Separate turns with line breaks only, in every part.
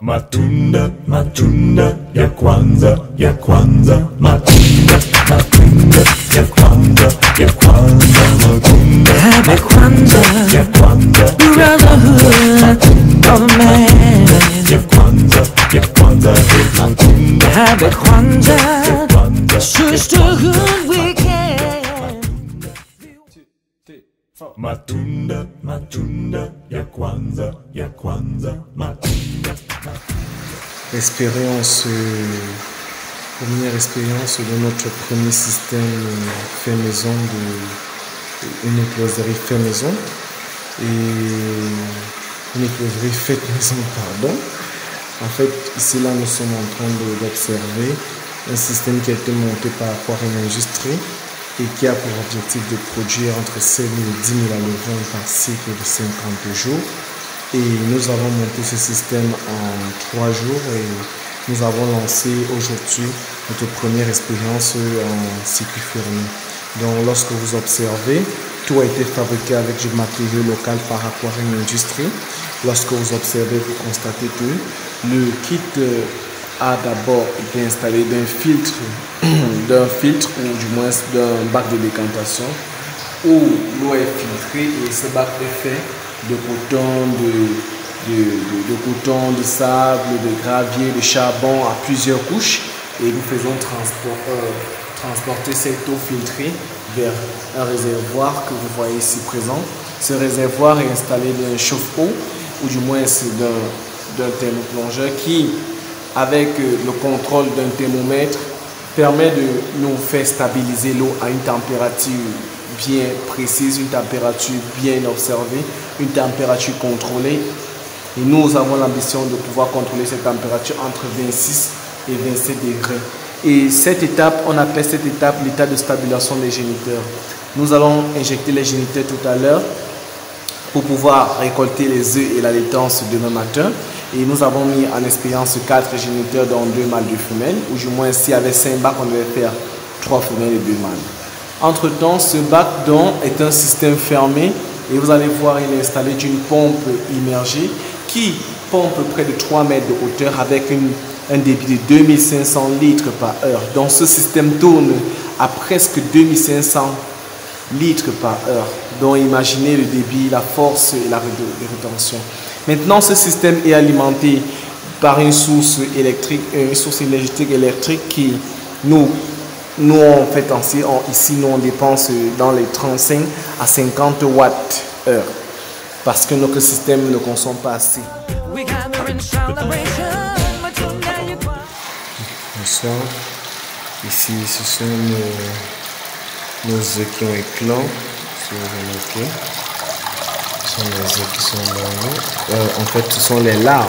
Matunda, matunda, ya kwanza, ya kwanza, matunda, matunda, ya kwanza, ya kwanza, matunda,
Happy Kwanzaa,
ya kwanza,
brotherhood of man.
ya kwanza, matunda,
Happy Kwanzaa,
ya kwanza,
sisterhood weekend.
matunda, matunda, ya kwanza, matunda.
Première expérience de notre premier système fait maison, une écloserie fait maison et une écloserie faite maison, pardon. En fait, ici là, nous sommes en train d'observer un système qui a été monté par Aquarium Industries et qui a pour objectif de produire entre 7 000 et 10 000 alevins par cycle de 50 jours. Et nous avons monté ce système en 3 jours et nous avons lancé aujourd'hui notre première expérience en circuit fermé. Donc lorsque vous observez, tout a été fabriqué avec du matériau local par Aquarium Industries. Lorsque vous observez, vous constatez que le kit a d'abord été installé d'un filtre ou du moins d'un bac de décantation où l'eau est filtrée et ce bac est fait de coton, de coton, de sable, de gravier, de charbon à plusieurs couches et nous faisons transporter cette eau filtrée vers un réservoir que vous voyez ici présent. Ce réservoir est installé d'un chauffe-eau ou du moins d'un thermoplongeur qui, avec le contrôle d'un thermomètre, permet de nous faire stabiliser l'eau à une température bien précise, une température bien observée, une température contrôlée. Et nous avons l'ambition de pouvoir contrôler cette température entre 26 et 27 degrés. Et cette étape, on appelle cette étape l'état de stabilisation des géniteurs. Nous allons injecter les géniteurs tout à l'heure pour pouvoir récolter les œufs et la laitance demain matin. Et nous avons mis en expérience 4 géniteurs dont 2 mâles et 2 femelles, ou du moins s'il y avait 5 bacs, on devait faire 3 femelles et 2 mâles. Entre-temps, ce bac donc est un système fermé et vous allez voir, il est installé d'une pompe immergée qui pompe près de 3 mètres de hauteur avec un débit de 2500 litres par heure. Donc ce système tourne à presque 2500 litres par heure. Donc imaginez le débit, la force et la rétention. Maintenant, ce système est alimenté par une source électrique, une source énergétique électrique qui nous en fait ici nous on dépense dans les 35 à 50 watts heure parce que notre système ne consomme pas assez. Bonsoir, ici ce sont nos œufs qui ont éclos, si vous remarquez. Ce sont les œufs qui sont dans l'eau. En fait, ce sont les larves.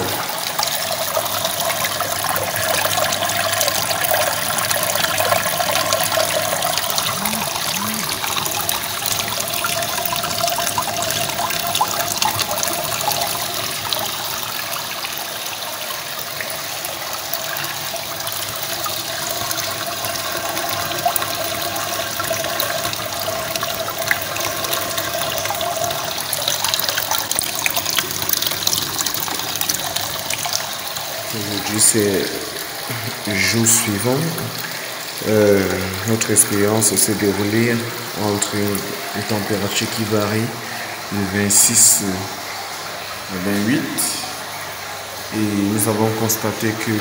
Aujourd'hui, c'est le jour suivant. Notre expérience s'est déroulée entre une température qui varie de 26 à 28. Et nous avons constaté que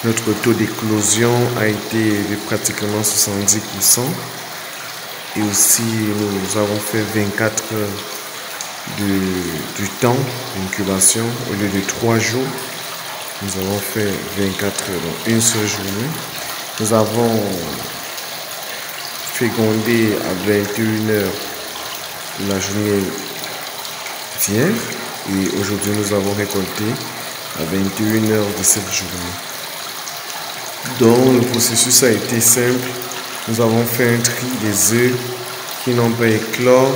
notre taux d'éclosion a été de pratiquement 70%. Et aussi, nous avons fait 24 heures du temps d'incubation au lieu de 3 jours. Nous avons fait 24 heures, donc une seule journée. Nous avons fécondé à 21 heures la journée d'hier. Et aujourd'hui, nous avons récolté à 21 heures de cette journée. Donc, le processus a été simple. Nous avons fait un tri des œufs qui n'ont pas éclore.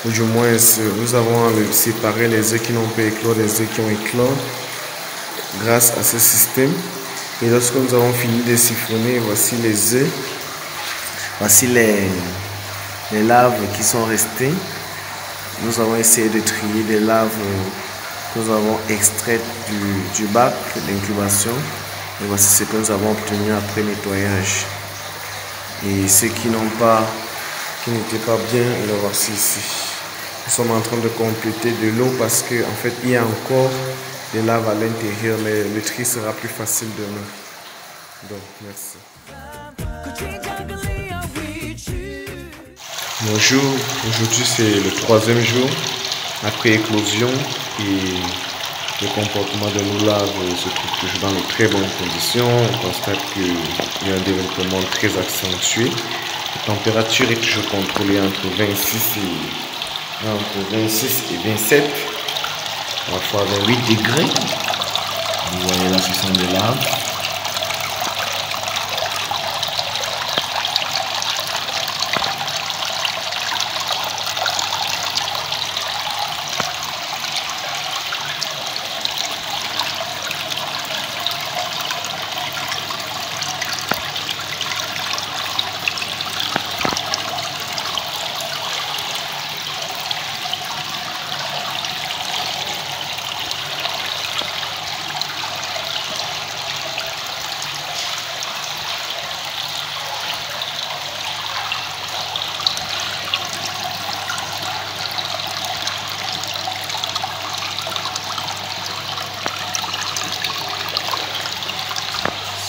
Ou du moins, nous avons séparé les œufs qui n'ont pas éclore des œufs qui ont éclore. Grâce à ce système, et lorsque nous avons fini de siphonner, voici les œufs, voici les larves qui sont restées. Nous avons essayé de trier des larves Nous avons extrait du bac d'incubation. Et voici ce que nous avons obtenu après nettoyage. Et ceux qui n'étaient pas bien, le voici ici. Nous sommes en train de compléter de l'eau parce qu'en fait, il y a encore des laves à l'intérieur, mais le tri sera plus facile demain. Donc, merci. Bonjour, aujourd'hui c'est le 3e jour après éclosion et le comportement de nos laves se trouve toujours dans de très bonnes conditions. On constate qu'il y a un développement très accentué. La température est toujours contrôlée entre 26 et 27, parfois 28 degrés. Vous voyez là, ce sont des laves.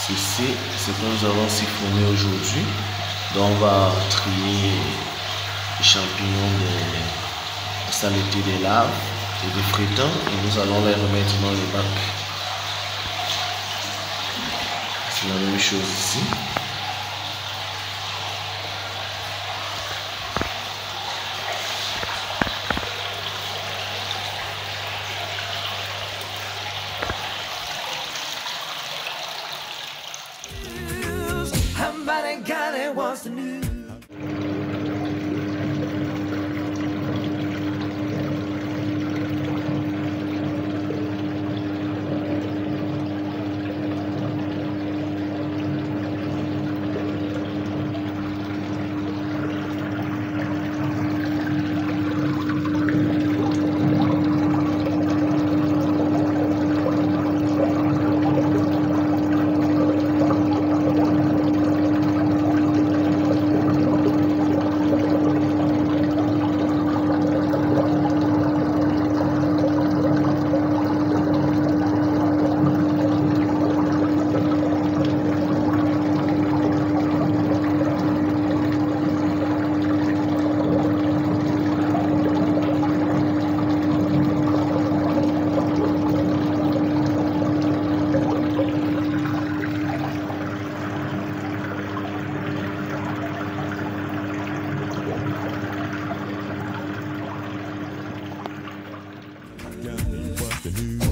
Ceci, c'est ce que nous avons siphonné aujourd'hui. Donc on va trier les champignons des saletés des laves et des frétins et nous allons les remettre dans le bac. C'est la même chose ici.
Somebody got it, wants the news.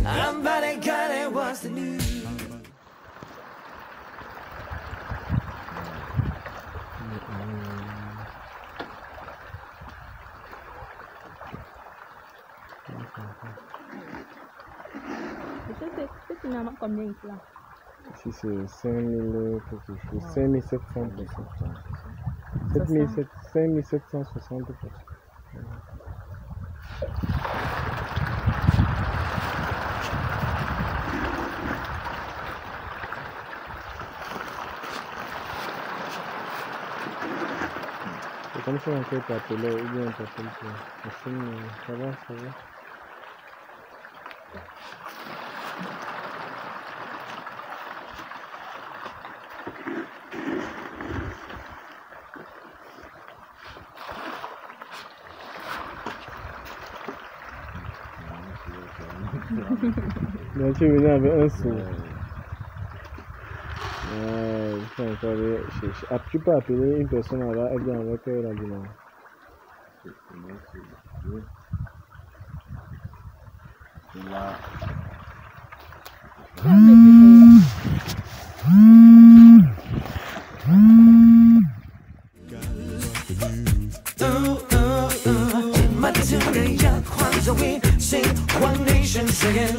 Somebody got it, what's the news?
C'est finalement combien ici là?
Ici c'est 5000 quelque chose, 5700 5760 %. C'est comme ça on fait t'appeler ou bien t'appeler ça va, ça va. Là, tu venais avec un sou. Tu peux appeler une personne là, elle vient avec la demande.
One nation singing.